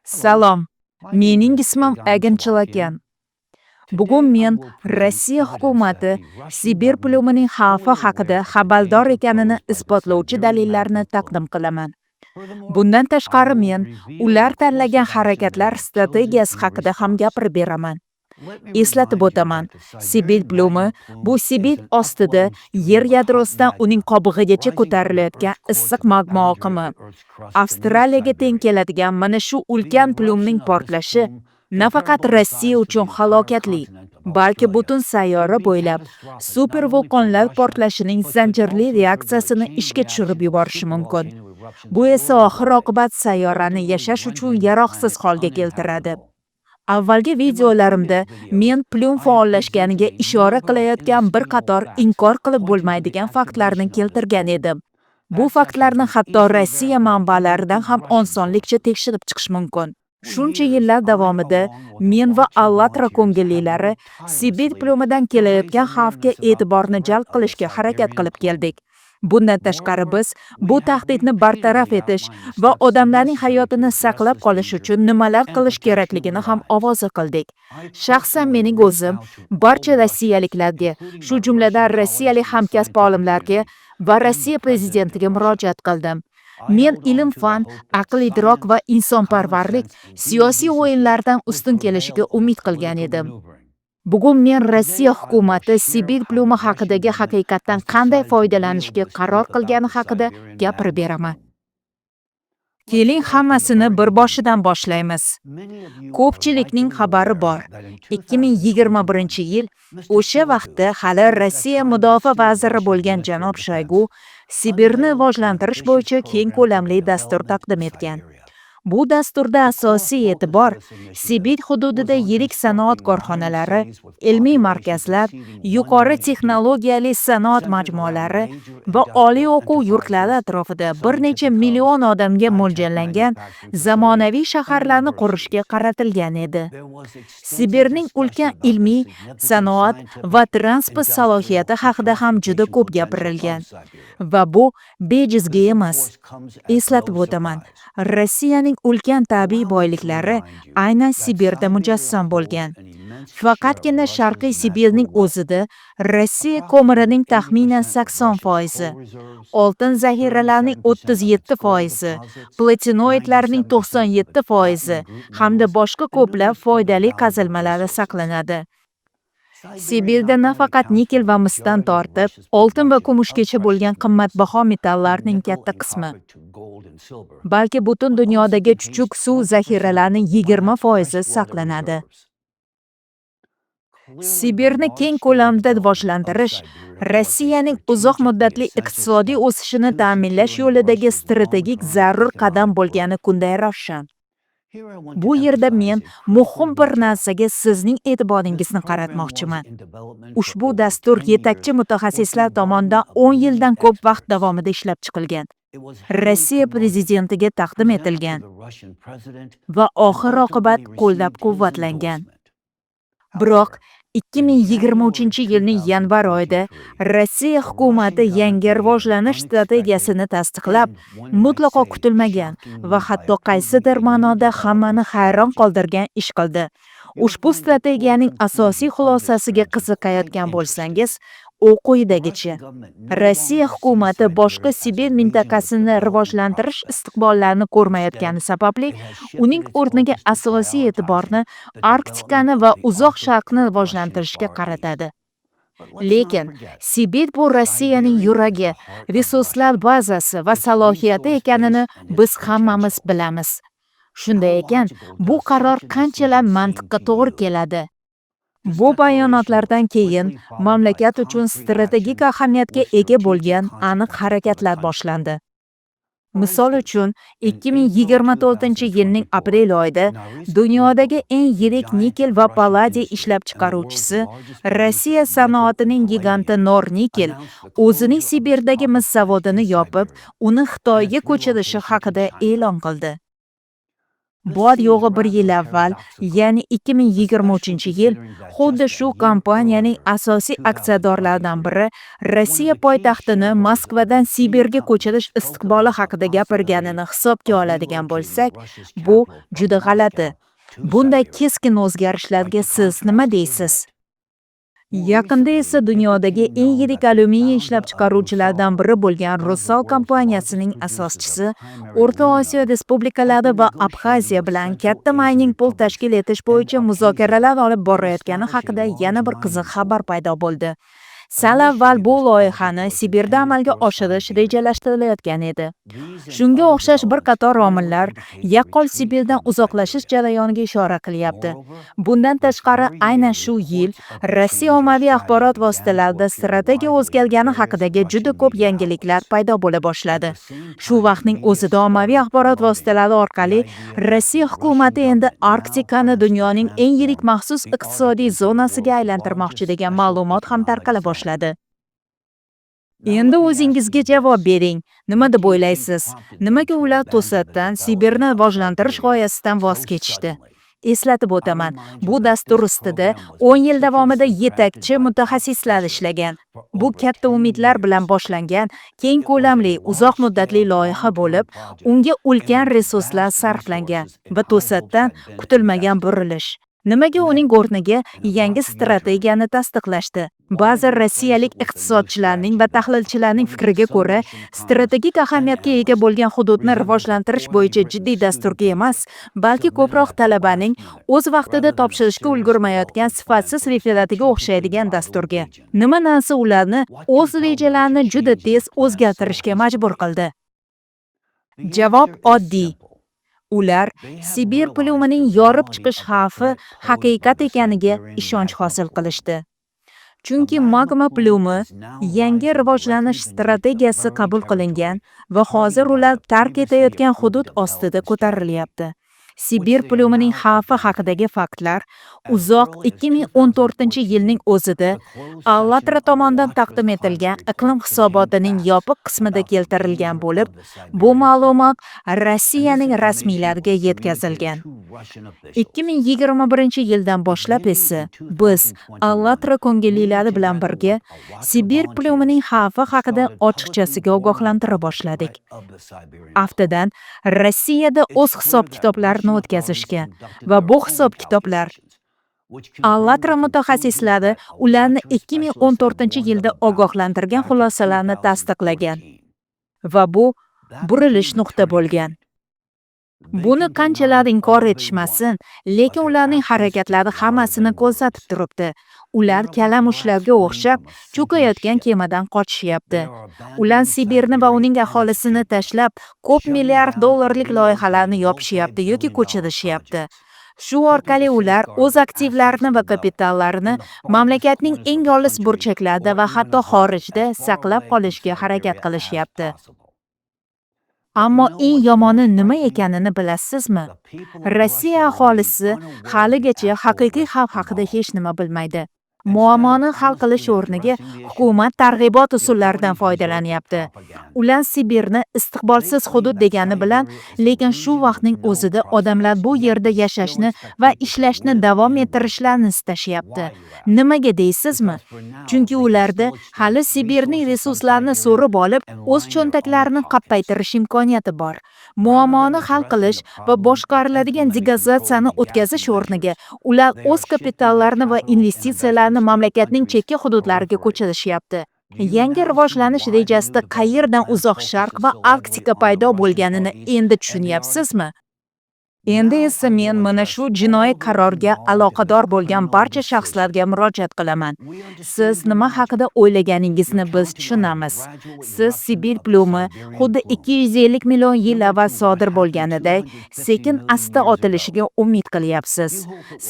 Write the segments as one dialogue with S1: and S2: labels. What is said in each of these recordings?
S1: Salom, mening ismim Agin Chilakan. Bugun men Rossiya hukumati Sibir plumining xavfi haqida xabardor ekanini isbotlovchi dalillarni taqdim qilaman. Bundan tashqari men ular tanlagan harakatlar strategiyasi haqida ham gapirib beraman. Eslatib o'taman, Sibir plumi bu Sibir ostida yer yadrosidan uning qobig'igacha ko'tarilayotgan issiq magma oqimi. Avstraliyaga teng keladigan mana shu ulkan plumning portlashi nafaqat Rossiya uchun halokatli, balki butun sayyora bo'ylab super vulqonlar portlashining zanjirli reaksiyasini ishga tushirib yuborishi mumkin. Bu esa oxir-oqibat sayyorani yashash uchun yaroqsiz holga keltiradi. Avvalgi videolarimda men plum faollashganiga ishora qilayotgan bir qator inkor qilib bo'lmaydigan faktlarni keltirgan edim. Bu faktlarni hatto Rossiya manbalaridan ham osonlikcha tekshirib chiqish mumkin. Shuncha yillar davomida men va Allatra ko'ngillilari Sibir plumidan kelayotgan xavfga e'tiborni jalb qilishga harakat qilib keldik. Bundan tashqari biz bu tahdidni bartaraf etish va odamlarning hayotini saqlab qolish uchun nimalar qilish kerakligini ham ovoza qildik. Shaxsan mening o'zim barcha rossiyaliklarga, shu jumladan rossiyalik hamkasb olimlarga va Rossiya prezidentiga murojaat qildim. Men ilm-fan, aql-idrok va insonparvarlik siyosiy o'yinlardan ustun kelishiga umid qilgan edim. Bugun men Rossiya hukumati Sibir plumi haqidagi haqiqatdan qanday foydalanishga qaror qilgani haqida gapirib beraman. Keling hammasini bir boshidan boshlaymiz. Ko'pchilikning xabari bor. 2021-yil o'sha vaqtda hali Rossiya mudofaa vaziri bo'lgan janob Shoygu Sibirni rivojlantirish bo'yicha keng ko'lamli dastur taqdim etgan. Bu dasturda asosiy e'tibor Sibir hududida yirik sanoat korxonalari, ilmiy markazlar, yuqori texnologiyali sanoat majmualari va oliy o'quv yurtlari atrofida bir necha million odamga mo'ljallangan zamonaviy shaharlarni qurishga qaratilgan edi. Sibirning ulkan ilmiy, sanoat va transport salohiyati haqida ham juda ko'p gapirilgan. Va bu bejizga emas. Eslatib o'taman, Rossiyaning ulkan tabiiy boyliklari aynan Sibirda mujassam bo'lgan. Faqatgina Sharqiy Sibirning o'zida Rossiya ko'mirining taxminan 80%, oltin zaxiralarining 37%, platinoidlarning 97% hamda boshqa ko'plab foydali qazilmalari saqlanadi. Sibirda nafaqat nikel va misdan tortib, oltin va kumushgacha bo'lgan qimmatbaho metallarning katta qismi, balki butun dunyodagi chuchuk suv zaxiralarining 20% saqlanadi. Sibirni keng ko'lamda rivojlantirish Rossiyaning uzoq muddatli iqtisodiy o'sishini ta'minlash yo'lidagi strategik zarur qadam bo'lgani kunday ravshan. Bu yerda men muhim bir narsaga sizning e'tiboringizni qaratmoqchiman. Ushbu dastur yetakchi mutaxassislar tomonidan 10 yildan ko'p vaqt davomida ishlab chiqilgan. Rossiya prezidentiga taqdim etilgan va oxir-oqibat qo'llab-quvvatlangan. Biroq 2023-yilning yanvar oyida Rossiya hukumati yangi rivojlanish strategiyasini tasdiqlab, mutlaqo kutilmagan va hatto qaysidir ma'noda hammani hayron qoldirgan ish qildi. Ushbu strategiyaning asosiy xulosasiga qiziqayotgan bo'lsangiz, u quyidagicha. Rossiya hukumati boshqa Sibir mintaqasini rivojlantirish istiqbollarini ko'rmayotgani sababli uning o'rniga asosiy e'tiborni Arktikani va uzoq sharqni rivojlantirishga qaratadi. Lekin Sibir bu Rossiyaning yuragi, resurslar bazasi va salohiyati ekanini biz hammamiz bilamiz. Shunday ekan, bu qaror qanchalar mantiqqa to'g'ri keladi? Bu bayonotlardan keyin mamlakat uchun strategik ahamiyatga ega bo'lgan aniq harakatlar boshlandi. Misol uchun, 2024-yilning aprel oyida dunyodagi eng yirik nikel va palladiy ishlab chiqaruvchisi, Rossiya sanoatining giganti Nornikel o'zining Sibirdagi mis zavodini yopib, uni Xitoyga ko'chirishi haqida e'lon qildi. Bor yo'g'i 1 yil avval, ya'ni 2023-yil, xuddi shu kompaniyaning asosiy aksiyadorlaridan biri Rossiya poytaxtini Moskvadan Sibirga ko'chirish istiqboli haqida gapirganini hisobga oladigan bo'lsak, bu juda g'alati. Bunday keskin o'zgarishlarga siz nima deysiz? Yaqinda esa dunyodagi eng yirik alyuminiy ishlab chiqaruvchilardan biri bo'lgan Rusal kompaniyasining asoschisi O'rta Osiyo respublikalari va Abxaziya bilan katta mayning pool tashkil etish bo'yicha muzokaralar olib borayotgani haqida yana bir qiziq xabar paydo bo'ldi. Sal avval bu loyihani Sibirda amalga oshirish rejalashtirilayotgan edi. Shunga o'xshash bir qator omillar yaqqol Sibirdan uzoqlashish jarayoniga ishora qilyapti. Bundan tashqari, aynan shu yil Rossiya ommaviy axborot vositalarida strategiya o'zgargani haqidagi juda ko'p yangiliklar paydo bo'la boshladi. Shu vaqtning o'zida ommaviy axborot vositalari orqali Rossiya hukumati endi Arktikani dunyoning eng yirik maxsus iqtisodiy zonasiga aylantirmoqchi degan ma'lumot ham tarqala boshladi. Endi o'zingizga javob bering. Nima deb o'ylaysiz? Nimaga ular to'satdan Sibirni rivojlantirish g'oyasidan voz kechishdi? Eslatib o'taman, bu dastur ustida 10 yil davomida yetakchi mutaxassislar ishlagan. Bu katta umidlar bilan boshlangan, keng ko'lamli, uzoq muddatli loyiha bo'lib, unga ulkan resurslar sarflangan va to'satdan kutilmagan burilish. Nimaga uning o'rniga yangi strategiyani tasdiqlashdi? Ba'zi rossiyalik iqtisodchilarning va tahlilchilarning fikriga ko'ra, strategik ahamiyatga ega bo'lgan hududni rivojlantirish bo'yicha jiddiy dasturga emas, balki ko'proq talabaning o'z vaqtida topshirishga ulgurmayotgan sifatsiz referatiga o'xshaydigan dasturga. Nima narsa ularni o'z rejalarini juda tez o'zgartirishga majbur qildi? Javob oddiy. Ular Sibir plumining yorib chiqish xavfi haqiqat ekaniga ishonch hosil qilishdi. Chunki magma plumi yangi rivojlanish strategiyasi qabul qilingan va hozir ular tark etayotgan hudud ostida ko'tarilyapti. Sibir plumining xavfi haqidagi faktlar uzoq 2014-yilning o'zida Allatra tomonidan taqdim etilgan iqlim hisobotining yopiq qismida keltirilgan bo'lib, bu ma'lumot Rossiyaning rasmiylariga yetkazilgan. 2021-yildan boshlab esa biz Allatra ko'ngillilari bilan birga Sibir plumining xavfi haqida ochiqchasiga ogohlantira boshladik. Aftidan Rossiyada o'z hisob-kitoblarini o'tkazishgan va bu hisob-kitoblar Allatra mutaxassislari ularni 2014-yilda ogohlantirgan xulosalarni tasdiqlagan va bu burilish nuqta bo'lgan. Buni qanchalar inkor etishmasin, lekin ularning harakatlari hammasini ko'rsatib turibdi. Ular kalamushlarga o'xshab cho'kayotgan kemadan qochishyapti. Ular Sibirni va uning aholisini tashlab, ko'p milliard dollarlik loyihalarni yopishyapti yoki ko'chirishyapti. Shu orqali ular o'z aktivlarini va kapitallarini mamlakatning eng olis burchaklarida va hatto xorijda saqlab qolishga harakat qilishyapti. Ammo eng yomoni nima ekanini bilasizmi? Rossiya aholisi haligacha haqiqiy xavf haqida hech nima bilmaydi. Muammoni hal qilish o'rniga hukumat targ'ibot usullaridan foydalanyapti. Ular Sibirni istiqbolsiz hudud degani bilan, lekin shu vaqtning o'zida odamlar bu yerda yashashni va ishlashni davom ettirishlarini istashyapti. Nimaga deysizmi? Chunki ularda hali Sibirning resurslarini so'rib olib, o'z cho'ntaklarini qappaytirish imkoniyati bor. Muammoni hal qilish va boshqariladigan degazatsiyani o'tkazish o'rniga ular o'z kapitallarini va investitsiyalarni mamlakatning chekka hududlariga ko'chirishyapti. Yangi rivojlanish rejasida qayerdan uzoq sharq va Arktika paydo bo'lganini endi tushunyapsizmi? Endi esa men mana shu jinoiy qarorga aloqador bo'lgan barcha shaxslarga murojaat qilaman. Siz nima haqida o'ylaganingizni biz tushunamiz. Siz Sibir plumi xuddi 250 million yil avval sodir bo'lganiday sekin-asta otilishiga umid qilyapsiz.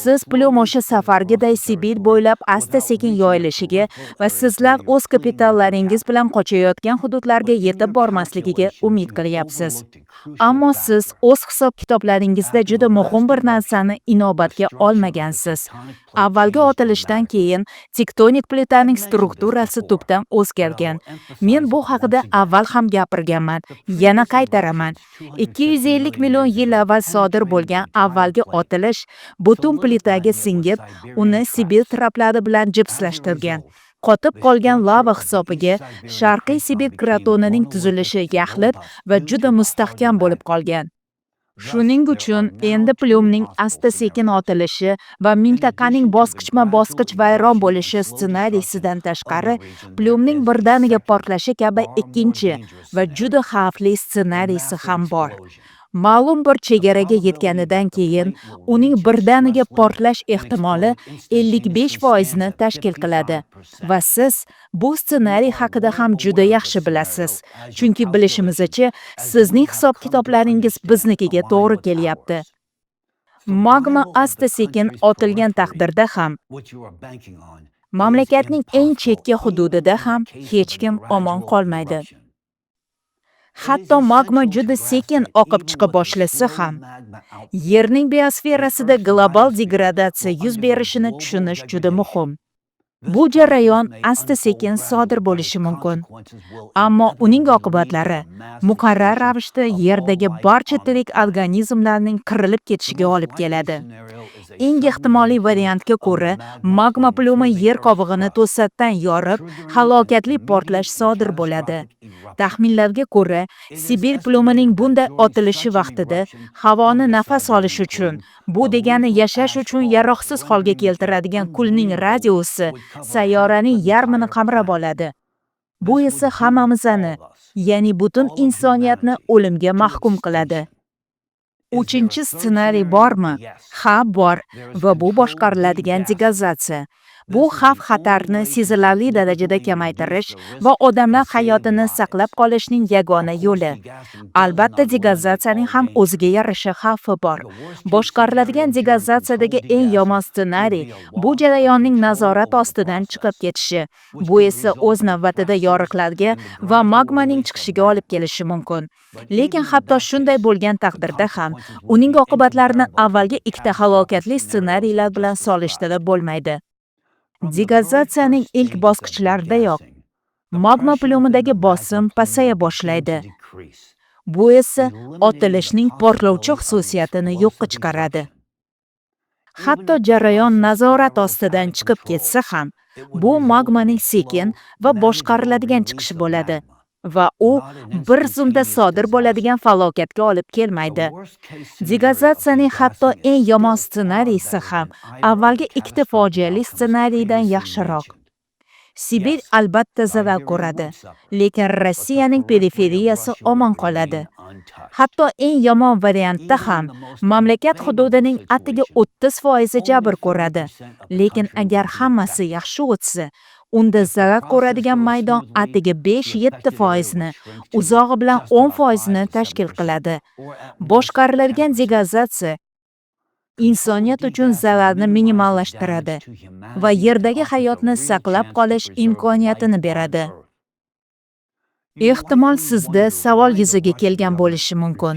S1: Siz plum o'sha safargiday Sibir bo'ylab asta-sekin yoyilishiga va sizlar o'z kapitallaringiz bilan qochayotgan hududlarga yetib bormasligiga umid qilyapsiz. Ammo siz o'z hisob-kitoblaringiz hayotingizda juda muhim bir narsani inobatga olmagansiz. Avvalgi otilishdan keyin tektonik plitaning strukturasi tubdan o'zgargan. Men bu haqida avval ham gapirganman, yana qaytaraman. 250 million yil avval sodir bo'lgan avvalgi otilish butun plitaga singib, uni Sibir traplari bilan jipslashtirgan. Qotib qolgan lava hisobiga Sharqiy Sibir kratonining tuzilishi yaxlit va juda mustahkam bo'lib qolgan. Shuning uchun endi Plyumning asta-sekin otilishi va mintaqaning bosqichma-bosqich vayron bo'lishi ssenariysidan tashqari, Plyumning birdaniga portlashi kabi ikkinchi va juda xavfli ssenariysi ham bor. Ma'lum bir chegaraga yetganidan keyin uning birdaniga portlash ehtimoli 55% ni tashkil qiladi va siz bu ssenariy haqida ham juda yaxshi bilasiz. Chunki bilishimizcha, sizning hisob-kitoblaringiz biznikiga to'g'ri kelyapti. Magma asta-sekin otilgan taqdirda ham mamlakatning eng chekka hududida ham hech kim omon qolmaydi. Hatto magma juda sekin oqib chiqa boshlasa ham, Yerning biosferasida global degradatsiya yuz berishini tushunish juda muhim. Bu jarayon asta-sekin sodir bo'lishi mumkin, ammo uning oqibatlari muqarrar ravishda Yerdagi barcha tirik organizmlarning qirilib ketishiga olib keladi. Eng ehtimoliy variantga ko'ra, magma plyumi yer qobig'ini to'satdan yorib, halokatli portlash sodir bo'ladi. Taxminlarga ko'ra, Sibir plyumining bunday otilishi vaqtida havoni nafas olish uchun, bu degani yashash uchun yaroqsiz holga keltiradigan kulning radiusi sayyoraning yarmini qamrab oladi. Bu esa hammamizni, ya'ni butun insoniyatni o'limga mahkum qiladi. Uchinchi ssenariy bormi? Ha, bor va bu boshqariladigan degazatsiya. Bu xavf-xatarni sezilarli darajada kamaytirish va odamlar hayotini saqlab qolishning yagona yo'li. Albatta, degazatsiyaning ham o'ziga yarasha xavfi bor. Boshqariladigan degazatsiyadagi eng yomon ssenariy bu jarayonning nazorat ostidan chiqib ketishi. Bu esa o'z navbatida yoriqlarga va magmaning chiqishiga olib kelishi mumkin. Lekin hatto shunday bo'lgan taqdirda ham uning oqibatlarini avvalgi ikkita halokatli ssenariylar bilan solishtirib bo'lmaydi. Degazatsiyaning ilk bosqichlaridayoq magma plyumidagi bosim pasaya boshlaydi. Bu esa otilishning portlovchi xususiyatini yo'qqa chiqaradi. Hatto jarayon nazorat ostidan chiqib ketsa ham, bu magmaning sekin va boshqariladigan chiqishi bo'ladi va u bir zumda sodir bo'ladigan falokatga olib kelmaydi. Degazatsiyaning hatto eng yomon ssenariysi ham avvalgi ikkita fojiali ssenariydan yaxshiroq. Sibir albatta zarar ko'radi, lekin Rossiyaning periferiyasi omon qoladi. Hatto eng yomon variantda ham mamlakat hududining atigi 30% jabr ko'radi. Lekin agar hammasi yaxshi o'tsa, unda zarar ko'radigan maydon atigi 5-7% ni, uzog'i bilan 10% ni tashkil qiladi. Boshqariladigan degazatsiya insoniyat uchun zararni minimallashtiradi va Yerdagi hayotni saqlab qolish imkoniyatini beradi. Ehtimol sizda savol yuzaga kelgan bo'lishi mumkin.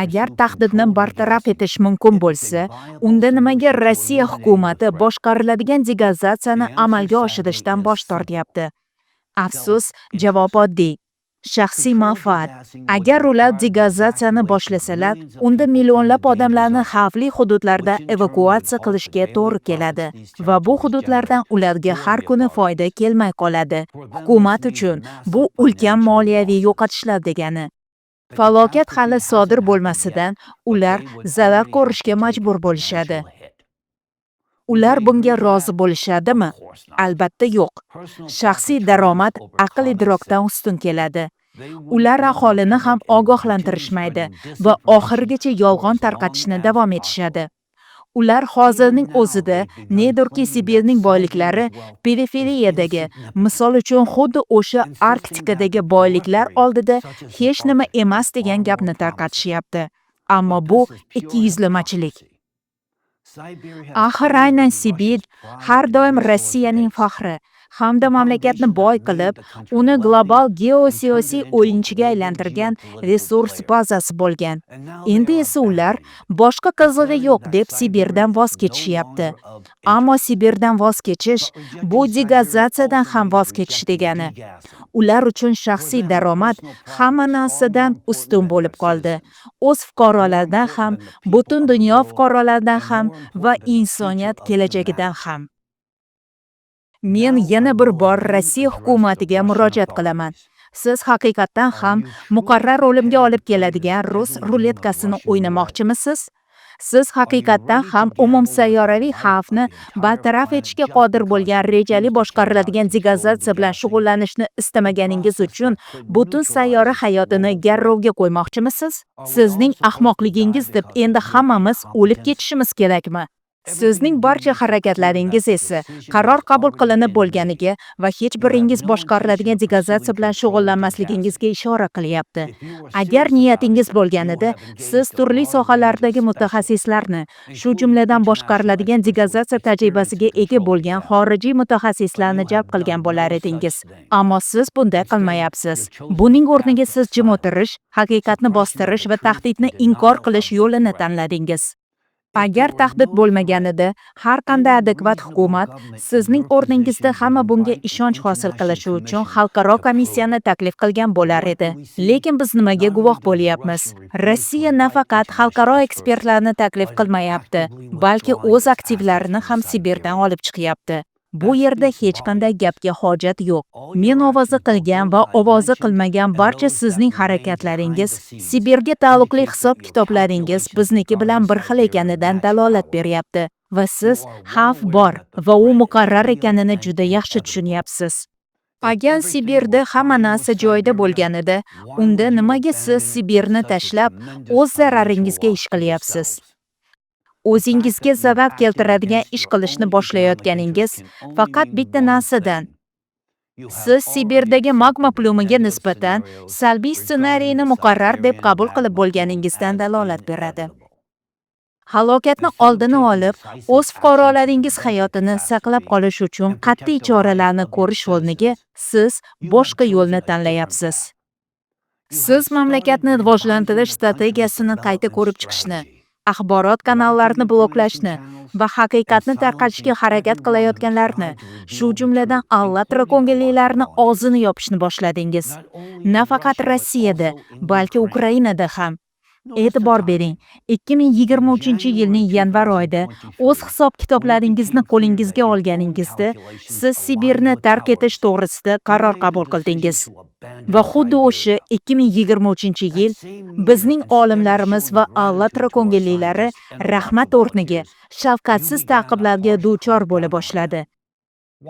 S1: Agar tahdidni bartaraf etish mumkin bo'lsa, unda nimaga Rossiya hukumati boshqariladigan degazatsiyani amalga oshirishdan bosh tortyapti? Afsus, javob oddiy. Shaxsiy manfaat. Agar ular degazatsiyani boshlasalar, unda millionlab odamlarni xavfli hududlarda evakuatsiya qilishga to'g'ri keladi va bu hududlardan ularga har kuni foyda kelmay qoladi. Hukumat uchun bu ulkan moliyaviy yo'qotishlar degani. Falokat hali sodir bo'lmasidan ular zarar ko'rishga majbur bo'lishadi. Ular bunga rozi bo'lishadimi? Albatta yo'q. Shaxsiy daromad aql-idrokdan ustun keladi. Ular aholini ham ogohlantirishmaydi va oxirigacha yolg'on tarqatishni davom etishadi. Ular hozirning o'zida nedurki Sibirning boyliklari periferiyadagi, misol uchun xuddi o'sha Arktikadagi boyliklar oldida hech nima emas degan gapni tarqatishyapti. Ammo bu ikkiyuzlamachilik. Axir aynan Sibir har doim Rossiyaning faxri, hamda mamlakatni boy qilib, uni global geosiyosiy o'yinchiga aylantirgan resurs bazasi bo'lgan. Endi esa ular boshqa qizig'i yo'q deb Sibirdan voz kechishyapti. Ammo Sibirdan voz kechish bu degazatsiyadan ham voz kechish degani. Ular uchun shaxsiy daromad hamma narsadan ustun bo'lib qoldi. O'z fuqarolaridan ham, butun dunyo fuqarolaridan ham va insoniyat kelajagidan ham. Men yana bir bor Rossiya hukumatiga murojaat qilaman. Siz haqiqatan ham muqarrar o'limga olib keladigan rus ruletkasini o'ynamoqchimisiz? Siz haqiqatan ham umumsayyoraviy xavfni bartaraf etishga qodir bo'lgan rejali boshqariladigan degazatsiya bilan shug'ullanishni istamaganingiz uchun butun sayyora hayotini garrovga qo'ymoqchimisiz? Sizning ahmoqligingiz deb endi hammamiz o'lib ketishimiz kerakmi? Sizning barcha harakatlaringiz esa qaror qabul qilinib bo'lganiga va hech biringiz boshqariladigan degazatsiya bilan shug'ullanmasligingizga ishora qilyapti. Agar niyatingiz bo'lganida, siz turli sohalardagi mutaxassislarni, shu jumladan boshqariladigan degazatsiya tajribasiga ega bo'lgan xorijiy mutaxassislarni jalb qilgan bo'lar edingiz. Ammo siz bunday qilmayapsiz. Buning o'rniga siz jim o'tirish, haqiqatni bostirish va tahdidni inkor qilish yo'lini tanladingiz. Agar tahdid bo'lmaganida, har qanday adekvat hukumat sizning o'rningizda hamma bunga ishonch hosil qilishi uchun xalqaro komissiyani taklif qilgan bo'lar edi. Lekin biz nimaga guvoh bo'lyapmiz? Rossiya nafaqat xalqaro ekspertlarni taklif qilmayapti, balki o'z aktivlarini ham Sibirdan olib chiqyapti. Bu yerda hech qanday gapga hojat yo'q. Men ovozi qilgan va ovozi qilmagan barcha sizning harakatlaringiz, Sibirga taalluqli hisob-kitoblaringiz bizniki bilan bir xil ekanidan dalolat beryapti. Va siz xavf bor va u muqarrar ekanini juda yaxshi tushunyapsiz. Agar Sibirda hamma narsa joyida bo'lganida, unda nimaga siz Sibirni tashlab, o'z zararingizga ish qilyapsiz? O'zingizga zarar keltiradigan ish qilishni boshlayotganingiz faqat bitta narsadan. Siz Sibirdagi magma plumiga nisbatan salbiy ssenariyni muqarrar deb qabul qilib bo'lganingizdan dalolat beradi. Halokatni oldini olib, o'z fuqarolaringiz hayotini saqlab qolish uchun qat'iy choralarni ko'rish o'rniga siz boshqa yo'lni tanlayapsiz. Siz mamlakatni rivojlantirish strategiyasini qayta ko'rib chiqishni, axborot kanallarini bloklashni va haqiqatni tarqatishga harakat qilayotganlarni, shu jumladan allatra-ko'ngillilarni og'zini yopishni boshladingiz. Nafaqat Rossiyada, balki Ukrainada ham. E'tibor bering, 2023-yilning yanvar oyida o'z hisob-kitoblaringizni qo'lingizga olganingizda, siz Sibirni tark etish to'g'risida qaror qabul qildingiz. Va xuddi o'sha 2023-yil bizning olimlarimiz va allatra-ko'ngillilari rahmat o'rniga shafqatsiz ta'qiblarga duchor bo'la boshladi.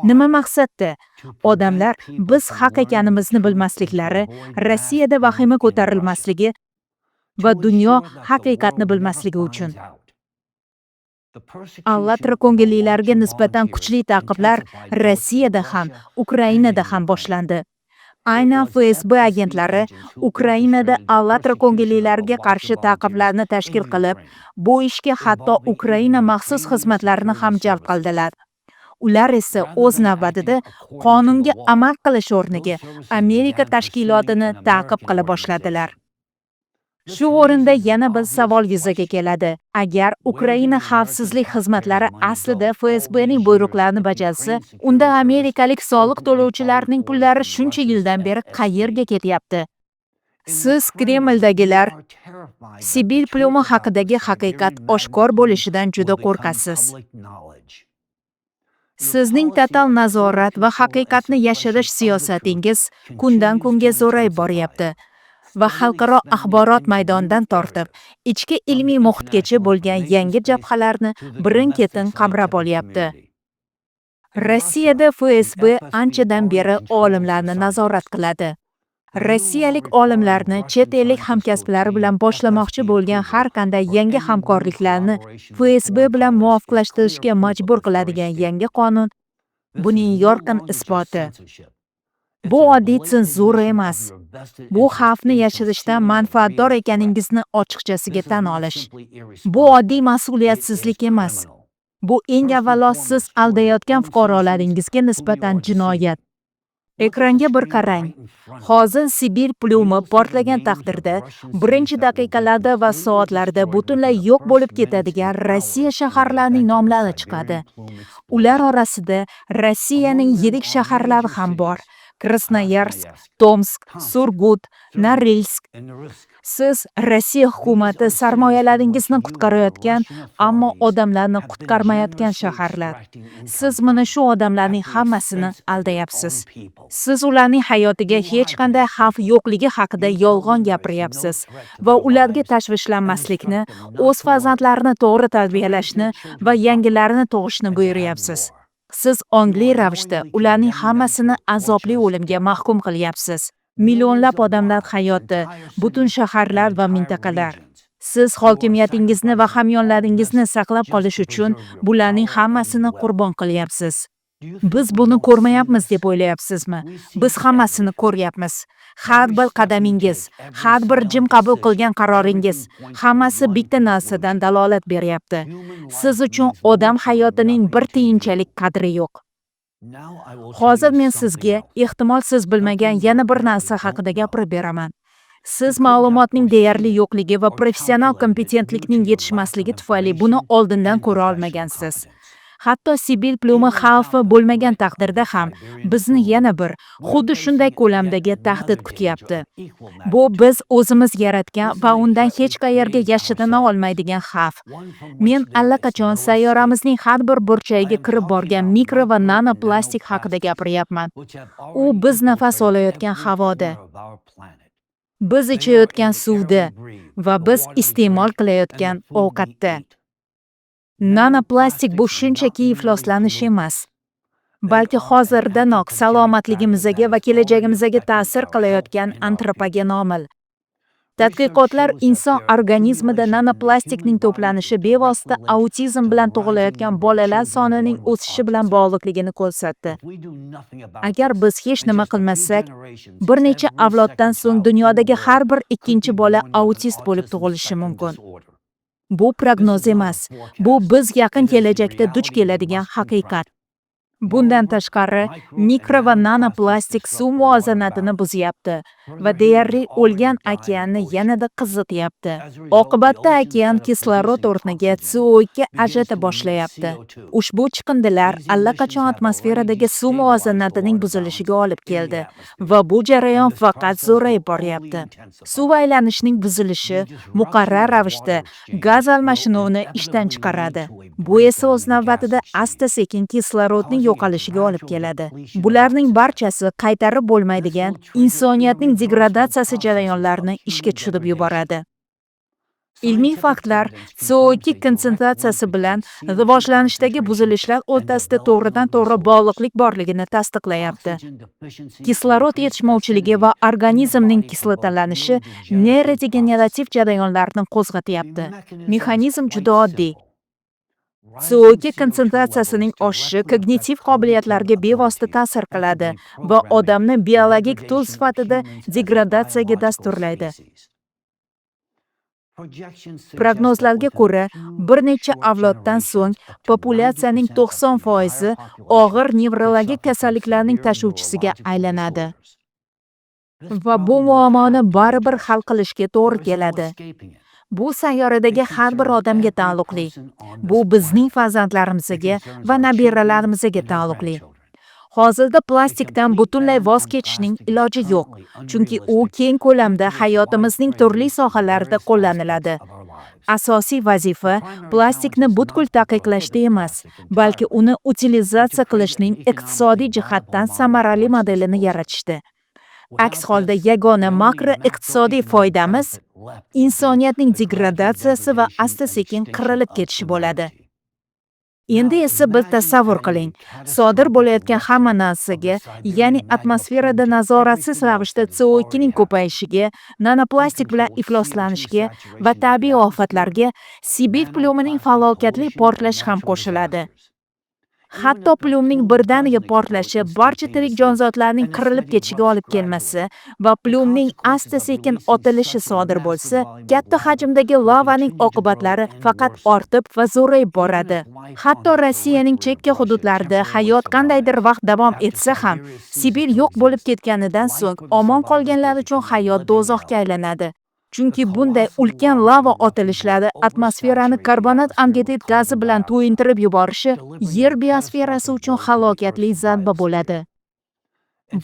S1: Nima maqsadda? Odamlar biz haq ekanimizni bilmasliklari, Rossiyada vahima ko'tarilmasligi va dunyo haqiqatni bilmasligi uchun. Allatra-ko'ngillilarga nisbatan kuchli ta'qiblar Rossiyada ham, Ukrainada ham boshlandi. Aynan FSB agentlari Ukrainada allatra-ko'ngillilarga qarshi ta'qiblarni tashkil qilib, bu ishga hatto Ukraina maxsus xizmatlarini ham jalb qildilar. Ular esa o'z navbatida qonunga amal qilish o'rniga Amerika tashkilotini ta'qib qila boshladilar. Shu o'rinda yana bir savol yuzaga keladi. Agar Ukraina xavfsizlik xizmatlari aslida FSBning buyruqlarini bajarsa, unda amerikalik soliq to'lovchilarining pullari shuncha yildan beri qayerga ketyapti? Siz Kremldagilar Sibir plumi haqidagi haqiqat oshkor bo'lishidan juda qo'rqasiz. Sizning total nazorat va haqiqatni yashirish siyosatingiz kundan kunga zo'rayib boryapti. Va xalqaro axborot maydonidan tortib, ichki ilmiy muhitgacha bo'lgan yangi jabhalarni birin-ketin qamrab olyapti. Rossiyada FSB anchadan beri olimlarni nazorat qiladi. Rossiyalik olimlarni chet ellik hamkasblari bilan boshlamoqchi bo'lgan har qanday yangi hamkorliklarni FSB bilan muvofiqlashtirishga majbur qiladigan yangi qonun buning yorqin isboti. Bu oddiy senzura emas. Bu xavfni yashirishdan manfaatdor ekaningizni ochiqchasiga tan olish. Bu oddiy mas'uliyatsizlik emas. Bu eng avvalo siz aldayotgan fuqarolaringizga nisbatan jinoyat. Ekranga bir qarang. Hozir Sibir plyumi portlagan taqdirda birinchi daqiqalarda va soatlarda butunlay yo'q bo'lib ketadigan Rossiya shaharlarining nomlari chiqadi. Ular orasida Rossiyaning yirik shaharlari ham bor. Krasnoyarsk, Tomsk, Surgut, Norilsk. Siz Rossiya hukumati sarmoyalaringizni qutqarayotgan, ammo odamlarni qutqarmayotgan shaharlar. Siz mana shu odamlarning hammasini aldayapsiz. Siz ularning hayotiga hech qanday xavf yo'qligi haqida yolg'on gapiryapsiz va ularga tashvishlanmaslikni, o'z farzandlarini to'g'ri tarbiyalashni va yangilarini tug'ishni buyuryapsiz. Siz ongli ravishda ularning hammasini azobli o'limga mahkum qilyapsiz. Millionlab odamlar hayoti, butun shaharlar va mintaqalar. Siz hokimiyatingizni va hamyonlaringizni saqlab qolish uchun bularning hammasini qurbon qilyapsiz. Biz buni ko'rmayapmiz deb o'ylayapsizmi? Biz hammasini ko'ryapmiz. Har bir qadamingiz, har bir jim qabul qilgan qaroringiz, hammasi bitta narsadan dalolat beryapti. Siz uchun odam hayotining bir tiyinchalik qadri yo'q. Hozir men sizga ehtimol siz bilmagan yana bir narsa haqida gapirib beraman. Siz ma'lumotning deyarli yo'qligi va professional kompetentlikning yetishmasligi tufayli buni oldindan ko'ra olmagansiz. Hatto Sibir plyumi xavfi bo'lmagan taqdirda ham bizni yana bir, xuddi shunday ko'lamdagi tahdid kutyapti. Bu biz o'zimiz yaratgan va undan hech qayerga yashirina olmaydigan xavf. Men allaqachon sayyoramizning har bir burchagiga kirib borgan mikro va nano plastik haqida gapiryapman. U biz nafas olayotgan havoda, biz ichayotgan suvda va biz iste'mol qilayotgan ovqatda. Nanoplastik bu shunchaki ifloslanish emas, balki hozirdanoq salomatligimizga va kelajagimizga ta'sir qilayotgan antropogen omil. Tadqiqotlar inson organizmida nanoplastikning to'planishi bevosita autizm bilan tug'ilayotgan bolalar sonining o'sishi bilan bog'liqligini ko'rsatdi. Agar biz hech nima qilmasak, bir necha avloddan so'ng dunyodagi har bir ikkinchi bola autist bo'lib tug'ilishi mumkin. Bu prognoz emas, bu biz yaqin kelajakda duch keladigan haqiqat. Bundan tashqari, mikro va nanoplastik suv muvozanatini buzyapti va deyarli o'lgan okeanni yanada qizityapti. Oqibatda okean kislorod o'rniga CO2 ajrata boshlayapti. Ushbu chiqindilar allaqachon atmosferadagi suv muvozanatining buzilishiga olib keldi va bu jarayon faqat zo'rayib boryapti. Suv aylanishining buzilishi muqarrar ravishda gaz almashinuvini ishdan chiqaradi. Bu esa o'z navbatida asta-sekin kislorodning yo'qolishiga olib keladi. Bularning barchasi qaytarib bo'lmaydigan insoniyatning degradatsiyasi jarayonlarini ishga tushirib yuboradi. Ilmiy faktlar CO2 konsentratsiyasi bilan rivojlanishdagi buzilishlar o'rtasida to'g'ridan-to'g'ri bog'liqlik borligini tasdiqlayapti. Kislorod yetishmovchiligi va organizmning kislotalanishi neyrodegenerativ jarayonlarni qo'zg'atyapti. Mexanizm juda oddiy. CO2 konsentratsiyasining oshishi kognitiv qobiliyatlarga bevosita ta'sir qiladi va odamni biologik tul sifatida degradatsiyaga dasturlaydi. Prognozlarga ko'ra, bir necha avloddan so'ng populyatsiyaning 90% og'ir nevrologik kasalliklarning tashuvchisiga aylanadi. Va bu muammoni baribir hal qilishga to'g'ri keladi. Bu sayyoradagi har bir odamga taalluqli. Bu bizning farzandlarimizga va nabiralarimizga taalluqli. Hozirda plastikdan butunlay voz kechishning iloji yo'q, chunki u keng ko'lamda hayotimizning turli sohalarida qo'llaniladi. Asosiy vazifa plastikni butkul taqiqlashda emas, balki uni utilizatsiya qilishning iqtisodiy jihatdan samarali modelini yaratishdi. Aks holda yagona makro iqtisodiy foydamiz insoniyatning degradatsiyasi va asta-sekin qirilib ketishi bo'ladi. Endi esa bir tasavvur qiling. Sodir bo'layotgan hamma narsaga, ya'ni atmosferada nazoratsiz ravishda CO2 ning ko'payishiga, nanoplastik bilan ifloslanishga va tabiiy ofatlarga Sibir plyumining falokatli portlashi ham qo'shiladi. Hatto plyumning birdaniga portlashi barcha tirik jonzotlarning qirilib ketishiga olib kelmasa va plyumning asta-sekin otilishi sodir bo'lsa, katta hajmdagi lavaning oqibatlari faqat ortib va zo'rayib boradi. Hatto Rossiyaning chekka hududlarida hayot qandaydir vaqt davom etsa ham, Sibir yo'q bo'lib ketganidan so'ng omon qolganlar uchun hayot do'zaxga aylanadi. Chunki bunday ulkan lava otilishlari atmosferani karbonat angidrid gazi bilan to'yintirib yuborishi yer biosferasi uchun halokatli zarba bo'ladi.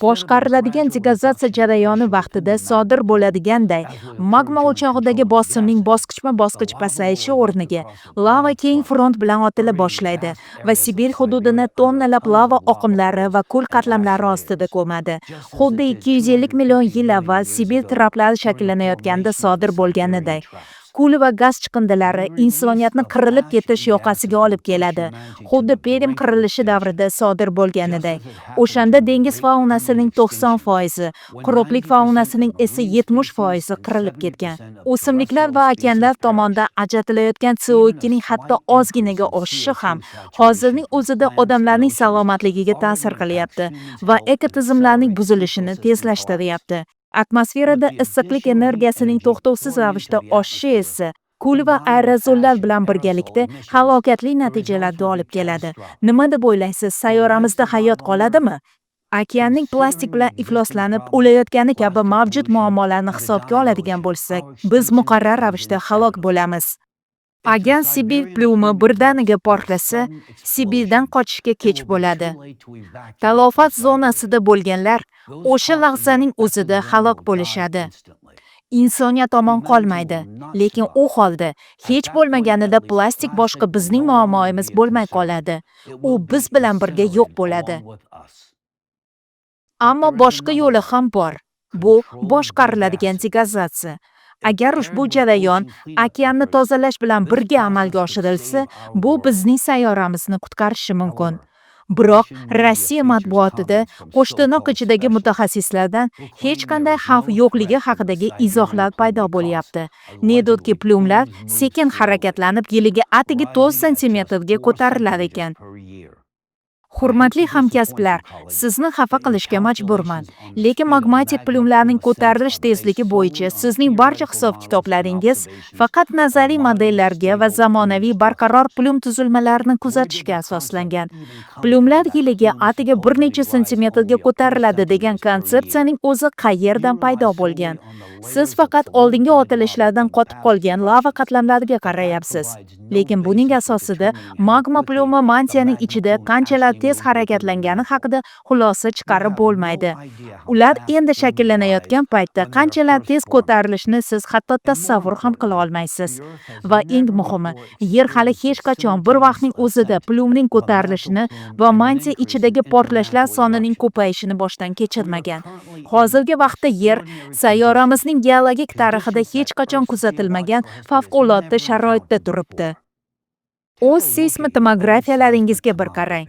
S1: Boshqariladigan degazatsiya jarayoni vaqtida sodir bo'ladiganday magma o'chog'idagi bosimning bosqichma-bosqich pasayishi o'rniga lava keng front bilan otila boshlaydi va Sibir hududini tonnalab lava oqimlari va ko'l qatlamlari ostida ko'madi. Xuddi 250 million yil avval Sibir traplari shakllanayotganda sodir bo'lganiday. Ko'l va gaz chiqindilari insoniyatni qirilib ketish yoqasiga olib keladi. Xuddi Perm qirilishi davrida sodir bo'lganiday. O'shanda dengiz faunasining 90%, quruqlik faunasining esa 70% qirilib ketgan. O'simliklar va okeanlar tomonidan ajratilayotgan CO2 ning hatto ozginaga oshishi ham hozirning o'zida odamlarning salomatligiga ta'sir qilyapti va ekotizimlarning buzilishini tezlashtiryapti. Atmosferada issiqlik energiyasining to'xtovsiz ravishda oshishi esa ko'l va aerozollar bilan birgalikda halokatli natijalarga olib keladi. Nima deb o'ylaysiz, sayyoramizda hayot qoladimi? Okeanning plastik bilan ifloslanib o'layotgani kabi mavjud muammolarni hisobga oladigan bo'lsak, biz muqarrar ravishda halok bo'lamiz. Agar Sibir plyumi birdaniga portlasa, Sibirdan qochishga kech bo'ladi. Talofat zonasida bo'lganlar o'sha lahzaning o'zida halok bo'lishadi. Insoniyat omon qolmaydi, lekin u holda hech bo'lmaganida plastik boshqa bizning muammoimiz bo'lmay qoladi. U biz bilan birga yo'q bo'ladi. Ammo boshqa yo'li ham bor. Bu boshqariladigan degazatsiya. Agar ushbu jarayon okeanni tozalash bilan birga amalga oshirilsa, bu bizning sayyoramizni qutqarishi mumkin. Biroq Rossiya matbuotida qo'shtirnoq ichidagi mutaxassislardan hech qanday xavf yo'qligi haqidagi izohlar paydo bo'lyapti. Nedotki plyumlar sekin harakatlanib yiliga atigi 4 santimetrga ko'tarilar ekan. Hurmatli hamkasblar, sizni xafa qilishga majburman. Lekin magmatik plyumlarning ko'tarilish tezligi bo'yicha sizning barcha hisob-kitoblaringiz faqat nazariy modellarga va zamonaviy barqaror plyum tuzilmalarini kuzatishga asoslangan. Plyumlar yiliga atigi bir necha santimetrga ko'tariladi degan konsepsiyaning o'zi qayerdan paydo bo'lgan? Siz faqat oldingi otilishlardan qotib qolgan lava qatlamlariga qarayapsiz. Lekin buning asosida magma plyumi mantiyaning ichida qanchalar tez harakatlangani haqida xulosa chiqarib bo'lmaydi. Ular endi shakllanayotgan paytda qanchalar tez ko'tarilishini siz hatto tasavvur ham qila olmaysiz. Va eng muhimi, yer hali hech qachon bir vaqtning o'zida plyumning ko'tarilishini va mantiya ichidagi portlashlar sonining ko'payishini boshdan kechirmagan. Hozirgi vaqtda yer sayyoramizning geologik tarixida hech qachon kuzatilmagan favqulodda sharoitda turibdi. O'z seysmotomografiyalaringizga bir qarang.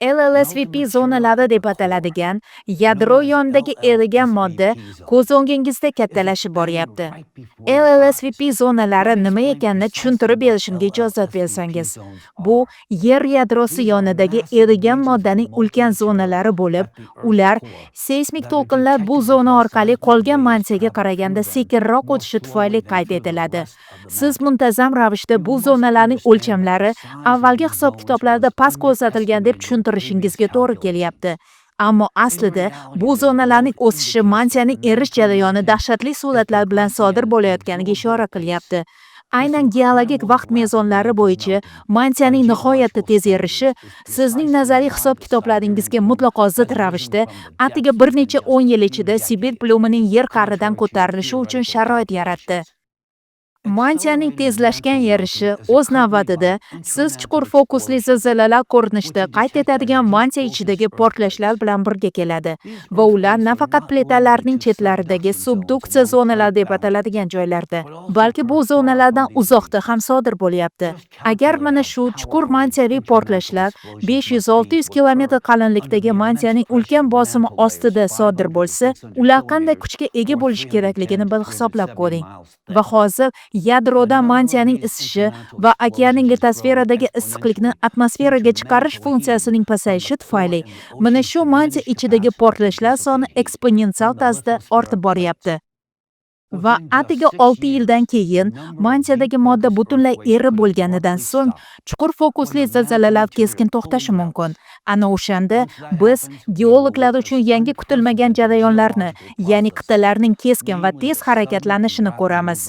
S1: LLSVP zonalari deb ataladigan yadro yonidagi erigan modda ko'z o'ngingizda kattalashib boryapti. LLSVP zonalari nima ekanini tushuntirib berishimga ijozat bersangiz. Bu yer yadrosi yonidagi erigan moddaning ulkan zonalari bo'lib, ular seysmik to'lqinlar bu zona orqali qolgan mantiyaga qaraganda sekinroq o'tishi tufayli qayd etiladi. Siz muntazam ravishda bu zonalarning o'lchamlari avvalgi hisob-kitoblarda past ko'rsatilgan deb tushuntirishingizga to'g'ri kelyapti. Ammo aslida bu zonalarning o'sishi mantiyaning erish jarayoni dahshatli sur'atlar bilan sodir bo'layotganiga ishora qilyapti. Aynan geologik vaqt mezonlari bo'yicha mantiyaning nihoyatda tez erishi sizning nazariy hisob-kitoblaringizga mutlaqo zid ravishda atigi bir necha 10 yil ichida Sibir plyumining yer qa'ridan ko'tarilishi uchun sharoit yaratdi. Mantiyaning tezlashgan erishi o'z navbatida siz chuqur fokusli zilzilalar ko'rinishida qayd etadigan mantiya ichidagi portlashlar bilan birga keladi va ular nafaqat plitalarning chetlaridagi subduksiya zonalari deb ataladigan joylarda, balki bu zonalardan uzoqda ham sodir bo'lyapti. Agar mana shu chuqur mantiyaviy portlashlar 500-600 kilometr qalinlikdagi mantiyaning ulkan bosimi ostida sodir bo'lsa, ular qanday kuchga ega bo'lishi kerakligini bir hisoblab ko'ring. Va hozir Yadroda mantiyaning isishi va okeaning litosferadagi issiqlikni atmosferaga chiqarish funksiyasining pasayishi tufayli mana shu mantiya ichidagi portlashlar soni eksponensial tarzda ortib boryapti. Va atigi 6 yildan keyin mantiyadagi modda butunlay erib bo'lganidan so'ng chuqur fokusli zilzilalar keskin to'xtashi mumkin. Ana o'shanda biz geologlar uchun yangi kutilmagan jarayonlarni, ya'ni qit'alarning keskin va tez harakatlanishini ko'ramiz.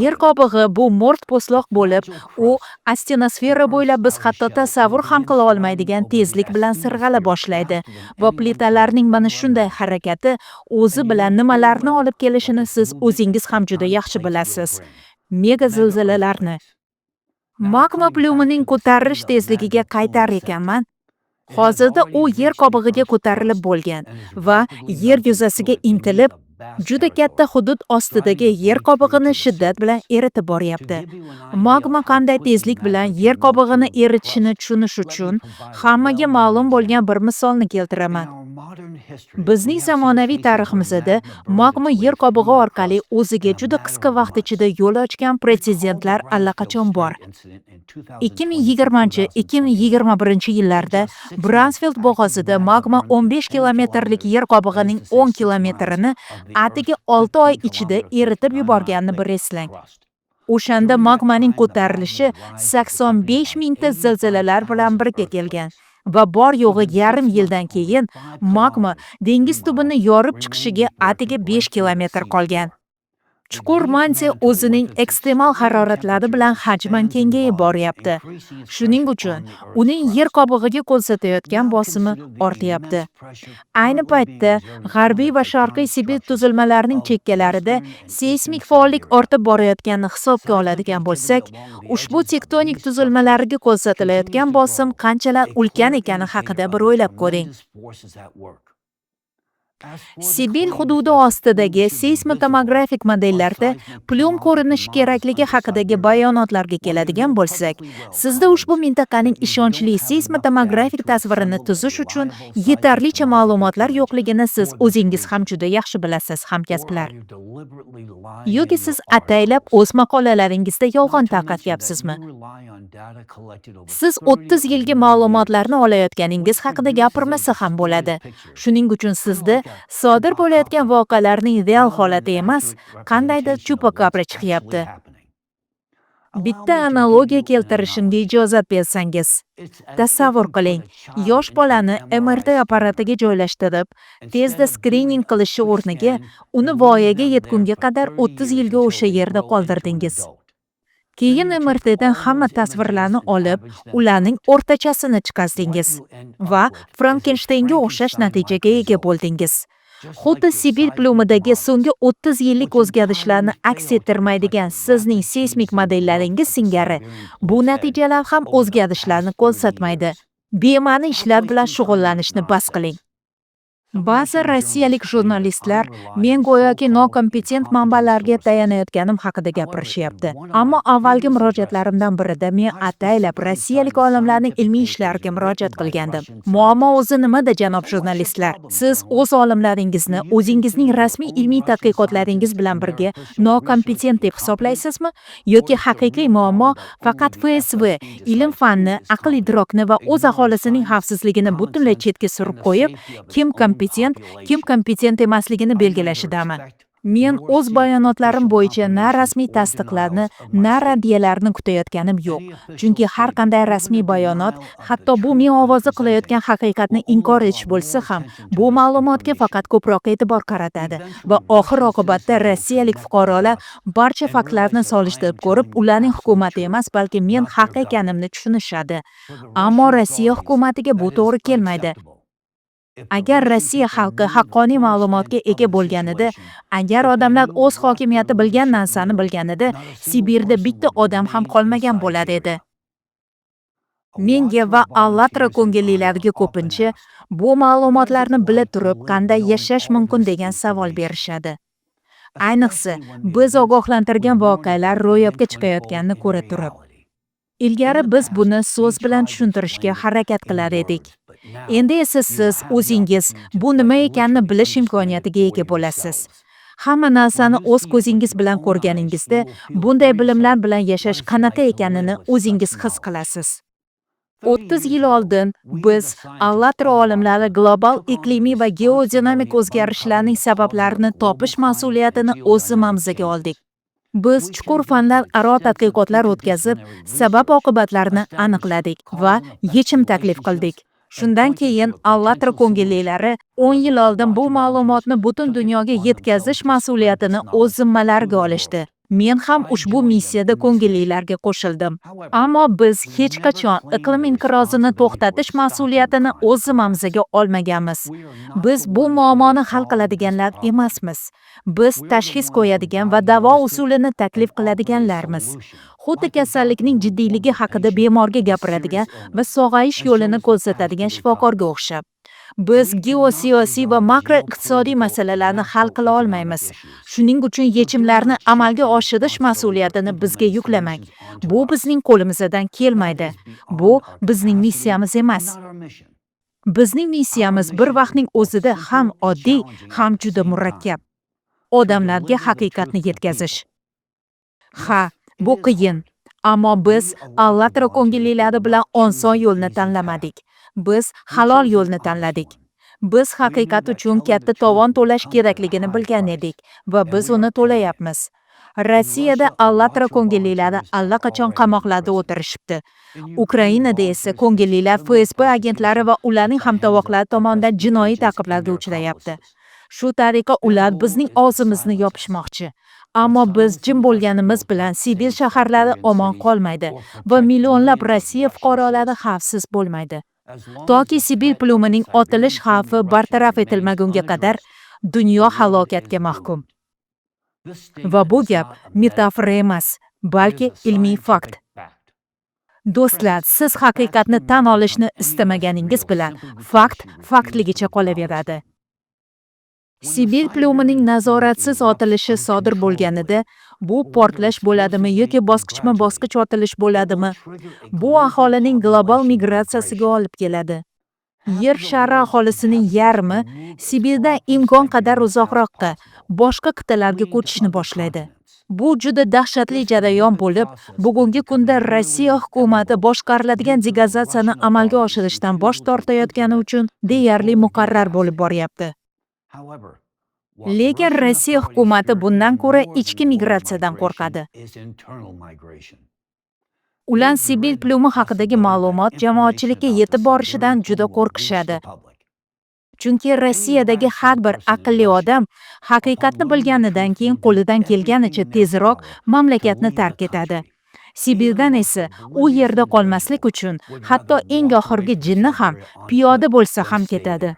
S1: Yer qobig'i bu mo'rt po'stloq bo'lib, u astenosfera bo'ylab biz hatto tasavvur ham qila olmaydigan tezlik bilan sirg'ala boshlaydi va plitalarning mana shunday harakati o'zi bilan nimalarni olib kelishini siz o'zingiz ham juda yaxshi bilasiz. Mega zilzilalarni. Magma plumining ko'tarilish tezligiga qaytar ekanman. Hozirda u yer qobig'iga ko'tarilib bo'lgan va yer yuzasiga intilib, juda katta hudud ostidagi yer qobig'ini shiddat bilan eritib boryapti. Magma qanday tezlik bilan yer qobig'ini eritishini tushunish uchun hammaga ma'lum bo'lgan bir misolni keltiraman. Bizning zamonaviy tariximizda magma yer qobig'i orqali o'ziga juda qisqa vaqt ichida yo'l ochgan pretsedentlar allaqachon bor. 2020-2021 yillarda Bransfield bo'g'ozida magma 15 kilometrlik yer qobig'ining 10 kilometrini atigi 6 oy ichida eritib yuborganini bir eslang. O'shanda magmaning ko'tarilishi 85 mingta zilzilalar bilan birga kelgan. Va bor yo'g'i yarim yildan keyin magma dengiz tubini yorib chiqishiga atigi 5 kilometr qolgan. Chuqur mantiya o'zining ekstremal haroratlari bilan hajman kengayib boryapti. Shuning uchun uning yer qobig'iga ko'rsatayotgan bosimi ortyapti. Ayni paytda g'arbiy va sharqiy Sibir tuzilmalarining chekkalarida seysmik faollik ortib borayotganini hisobga oladigan bo'lsak, ushbu tektonik tuzilmalarga ko'rsatilayotgan bosim qanchalar ulkan ekani haqida bir o'ylab ko'ring. Sibir hududi ostidagi seysmotomografik modellarda plum ko'rinishi kerakligi haqidagi bayonotlarga keladigan bo'lsak, sizda ushbu mintaqaning ishonchli seysmotomografik tasvirini tuzish uchun yetarlicha ma'lumotlar yo'qligini siz o'zingiz ham juda yaxshi bilasiz, hamkasblar. Yoki siz ataylab o'z maqolalaringizda yolg'on tarqatyapsizmi? Siz 30 yilgi ma'lumotlarni olayotganingiz haqida gapirmasa ham bo'ladi. Shuning uchun sizda sodir bo'layotgan voqealarning real holati emas, qandaydir chupakabra chiqyapti. Bitta analogiya keltirishimga ijozat bersangiz, tasavvur qiling, yosh bolani MRT apparatiga joylashtirib, tezda skrining qilishi o'rniga uni voyaga yetgunga qadar 30 yilga o'sha yerda qoldirdingiz. Keyin MRTdan hamma tasvirlarni olib, ularning o'rtachasini chiqazdingiz va Frankensteinga o'xshash natijaga ega bo'ldingiz. Xuddi Sibir plumidagi so'nggi 30 yillik o'zgarishlarni aks ettirmaydigan sizning seysmik modellaringiz singari bu natijalar ham o'zgarishlarni ko'rsatmaydi. Bema'ni ishlar bilan shug'ullanishni bas qiling. Ba'zi rossiyalik jurnalistlar men go'yoki nokompetent manbalarga tayanayotganim haqida gapirishyapti. Ammo avvalgi murojaatlarimdan birida men ataylab rossiyalik olimlarning ilmiy ishlariga murojaat qilgandim. Muammo o'zi nimada, janob jurnalistlar? Siz o'z olimlaringizni o'zingizning rasmiy ilmiy tadqiqotlaringiz bilan birga nokompetent deb hisoblaysizmi? Yoki haqiqiy muammo faqat FSV, ilm fanni, aql idrokni va o'z aholisining xavfsizligini butunlay chetga surib qo'yib, kim kompetent emasligini belgilashidami? Men o'z bayonotlarim bo'yicha na rasmiy tasdiqlarni, na raddiyalarni kutayotganim yo'q. Chunki har qanday rasmiy bayonot, hatto bu men ovoza qilayotgan haqiqatni inkor etish bo'lsa ham, bu ma'lumotga faqat ko'proq e'tibor qaratadi va oxir-oqibatda rossiyalik fuqarolar barcha faktlarni solishtirib ko'rib, ularning hukumati emas, balki men haq ekanimni tushunishadi. Ammo Rossiya hukumatiga bu to'g'ri kelmaydi. Agar Rossiya xalqi haqqoniy ma'lumotga ega bo'lganida, agar odamlar o'z hokimiyati bilgan narsani bilganida, Sibirda bitta odam ham qolmagan bo'lar edi. Menga va Allatra ko'ngillilarga ko'pincha bu ma'lumotlarni bila turib qanday yashash mumkin degan savol berishadi. Ayniqsa, biz ogohlantirgan voqealar ro'yobga chiqayotganini ko'ra turib. Ilgari biz buni so'z bilan tushuntirishga harakat qilar edik. Endi esa siz o'zingiz bu nima ekanini bilish imkoniyatiga ega bo'lasiz. Hamma narsani o'z ko'zingiz bilan ko'rganingizda, bunday bilimlar bilan yashash qanaqa ekanini o'zingiz his qilasiz. 30 yil oldin biz Allatira olimlari global iqlimiy va geodinamik o'zgarishlarning sabablarini topish mas'uliyatini o'z zimmamizga oldik. Biz chuqur fanlar aro tadqiqotlar o'tkazib, sabab-oqibatlarni aniqladik va yechim taklif qildik. Shundan keyin Allatira ko'ngillilari 10 yil oldin bu ma'lumotni butun dunyoga yetkazish mas'uliyatini o'z zimmalariga olishdi. Men ham ushbu missiyada ko'ngillilarga qo'shildim. Ammo biz hech qachon iqlim inqirozini to'xtatish mas'uliyatini o'z zimmamizga olmaganmiz. Biz bu muammoni hal qiladiganlar emasmiz. Biz tashxis qo'yadigan va davo usulini taklif qiladiganlarmiz. Xuddi kasallikning jiddiyligi haqida bemorga gapiradigan va sog'ayish yo'lini ko'rsatadigan shifokorga o'xshab. Biz geosiyosiy va makroiqtisodiy masalalarni hal qila olmaymiz. Shuning uchun yechimlarni amalga oshirish mas'uliyatini bizga yuklamang. Bu bizning qo'limizdan kelmaydi. Bu bizning missiyamiz emas. Bizning missiyamiz bir vaqtning o'zida ham oddiy, ham juda murakkab. Odamlarga haqiqatni yetkazish. Ha, bu qiyin. Ammo biz Allatira ko'ngillilari bilan oson yo'lni tanlamadik. Biz halol yo'lni tanladik. Biz haqiqat uchun katta tovon to'lash kerakligini bilgan edik va biz uni to'layapmiz. Rossiyada Allatira ko'ngillilari allaqachon qamoqlarda o'tirishibdi. Ukrainada esa ko'ngillilar FSB agentlari va ularning hamtovoqlari tomonidan jinoiy ta'qiblarga uchrayapti. Shu tariqa ular bizning og'zimizni yopishmoqchi. Ammo biz jim bo'lganimiz bilan Sibir shaharlari omon qolmaydi va millionlab Rossiya fuqarolari xavfsiz bo'lmaydi. Toki Sibir plumining otilish xavfi bartaraf etilmagunga qadar dunyo halokatga mahkum. Va bu gap metafora emas, balki ilmiy fakt. Do'stlar, siz haqiqatni tan olishni istamaganingiz bilan fakt faktligicha qolaveradi. Sibir plumining nazoratsiz otilishi sodir bo'lganida, bu portlash bo'ladimi yoki bosqichma-bosqich otilish bo'ladimi? Bu aholining global migratsiyasiga olib keladi. Yer shari aholisining yarmi Sibirdan imkon qadar uzoqroqqa, boshqa qit'alarga ko'chishni boshlaydi. Bu juda dahshatli jarayon bo'lib, bugungi kunda Rossiya hukumati boshqariladigan degazatsiyani amalga oshirishdan bosh tortayotgani uchun deyarli muqarrar bo'lib boryapti. Lekin Rossiya hukumati bundan ko'ra ichki migratsiyadan qo'rqadi. Ular Sibir plumi haqidagi ma'lumot jamoatchilikka yetib borishidan juda qo'rqishadi. Chunki Rossiyadagi har bir aqlli odam haqiqatni bilganidan keyin qo'lidan kelganicha tezroq mamlakatni tark etadi. Sibirdan esa u yerda qolmaslik uchun hatto eng oxirgi jinni ham piyoda bo'lsa ham ketadi.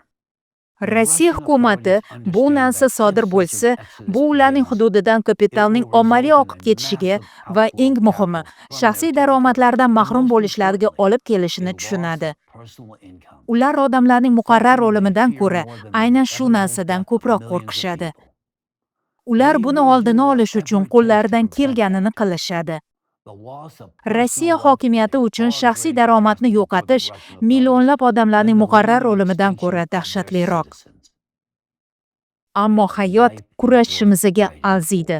S1: Rossiya hukumati bu narsa sodir bo'lsa, bu ularning hududidan kapitalning ommaviy oqib ketishiga va eng muhimi, shaxsiy daromadlaridan mahrum bo'lishlariga olib kelishini tushunadi. Ular odamlarning muqarrar o'limidan ko'ra aynan shu narsadan ko'proq qo'rqishadi. Ular buni oldini olish uchun qo'llaridan kelganini qilishadi. Rossiya hokimiyati uchun shaxsiy daromadni yo'qotish millionlab odamlarning muqarrar o'limidan ko'ra dahshatliroq. Ammo hayot kurashishimizga arziydi.